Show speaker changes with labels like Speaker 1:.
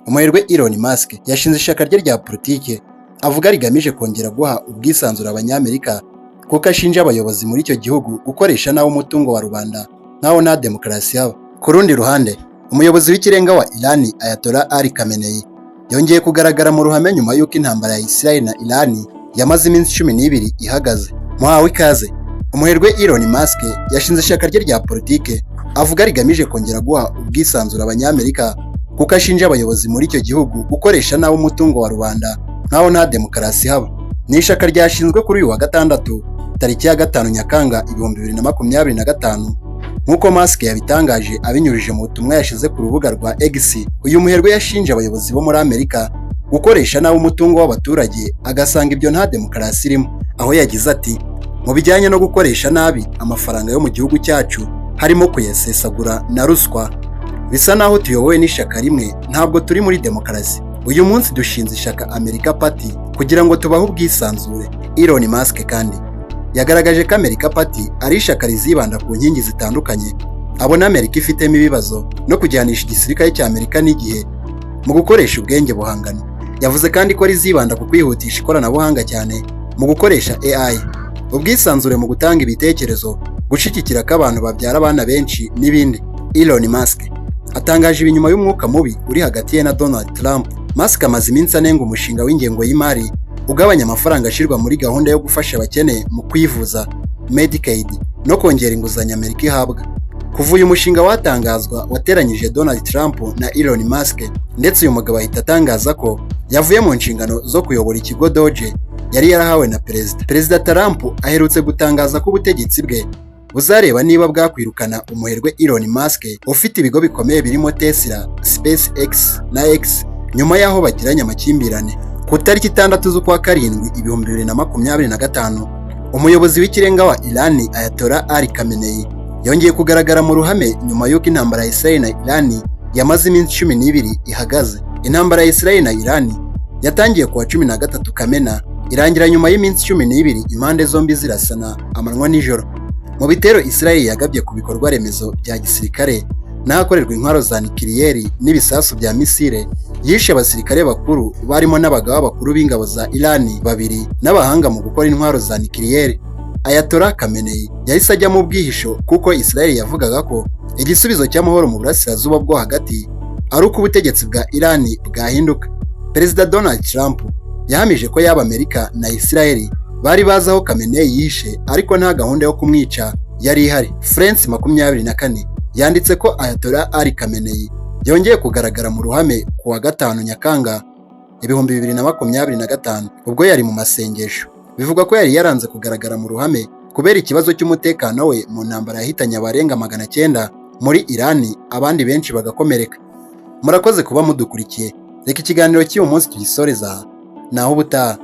Speaker 1: umuherwe Elon Musk yashinze ishyaka rye rya politike avuga rigamije kongera guha ubwisanzure abanyamerika kuko ashinja abayobozi muri icyo gihugu gukoresha nawo umutungo wa rubanda nkaho nta demokarasi yaba. Ku rundi ruhande, umuyobozi w'ikirenga wa Iran Ayatollah Ali Khamenei yongeye kugaragara mu ruhame nyuma y'uko intambara ya Israel na Iran yamaze iminsi 12 ihagaze. Muhawe ikaze. Umuherwe Elon Musk yashinze ishyaka rye rya politike avuga rigamije kongera guha ubwisanzure abanyamerika kuko ashinja abayobozi muri icyo gihugu gukoresha nawo umutungo wa rubanda nkaho nta demokarasi haba. Ni ishyaka ryashinzwe kuri uyu wa gatandatu tariki ya 5 Nyakanga 2025 nk'uko Musk yabitangaje abinyujije mu butumwa yashize ku rubuga rwa X. Uyu muherwe yashinje abayobozi bo muri Amerika gukoresha nawo umutungo w'abaturage agasanga ibyo nta demokarasi irimo, aho yagize ati mu bijyanye no gukoresha nabi amafaranga yo mu gihugu cyacu harimo kuyasesagura na ruswa, bisa naho tuyobowe n'ishyaka rimwe, ntabwo turi muri demokarasi. Uyu munsi dushinze ishyaka America Party kugira ngo tubahe ubwisanzure. Elon Musk kandi yagaragaje ko America Party ari ishyaka rizibanda ku nkingi zitandukanye abona Amerika ifitemo ibibazo no kujyanisha igisirikare cya Amerika n'igihe mu gukoresha ubwenge buhangano. Yavuze kandi ko rizibanda ku kwihutisha ikoranabuhanga cyane mu gukoresha AI, ubwisanzure mu gutanga ibitekerezo, gushyigikira ko abantu babyara abana benshi n'ibindi. Elon Musk atangaje ibi nyuma y'umwuka mubi uri hagati ye na Donald Trump. Musk amaze iminsi anenga umushinga w'ingengo y'imari ugabanya amafaranga ashyirwa muri gahunda yo gufasha abakene mu kwivuza Medicaid no kongera inguzanyo Amerika ihabwa. Kuva uyu mushinga watangazwa wateranyije Donald Trump na Elon Musk, ndetse uyu mugabo ahita atangaza ko yavuye mu nshingano zo kuyobora ikigo Doge yari yarahawe na Perezida Trump. Aherutse gutangaza ko ubutegetsi bwe buzareba niba bwakwirukana umuherwe Elon Musk ufite ibigo bikomeye birimo Tesla, SpaceX na X nyuma y'aho bagiranye amakimbirane. Ku tariki 6 z'ukwa karindwi 2025, umuyobozi w'ikirenga wa Iran Ayatollah Ali Khamenei yongeye kugaragara mu ruhame nyuma y'uko intambara ya Israel na Iran yamaze iminsi 12 ihagaze. Intambara ya Israel na Iran yatangiye kuwa 13 Kamena irangira nyuma y'iminsi 12 impande zombi zirasana amanywa nijoro. Mu bitero Israel yagabye ku bikorwa remezo bya gisirikare n'ahakorerwa intwaro za nikiriyeri n'ibisasu bya misile, yishe abasirikare bakuru barimo n'abagaba bakuru b'ingabo za Iran babiri n'abahanga mu gukora intwaro za nikiriyeri. Ayatollah Khamenei yahise ajya mu bwihisho kuko Israel yavugaga ko igisubizo cy'amahoro mu burasirazuba bwo hagati ari uko ubutegetsi bwa Iran bwahinduka. Perezida Donald Trump yahamije ko yaba Amerika na Israel bari bazi aho Khamenei yishe, ariko nta gahunda yo kumwica yari ihari. France 24 yanditse ko Ayatollah Ali Khamenei yongeye kugaragara mu ruhame ku wa 5 Nyakanga 2025 ubwo yari mu masengesho. Bivuga ko yari yaranze kugaragara mu ruhame kubera ikibazo cy'umutekano we mu ntambara yahitanye abarenga 900 muri Iran, abandi benshi bagakomereka. Murakoze kuba mudukurikiye. Reka ikiganiro cy'uyu munsi tugisoreza naho ubutaha.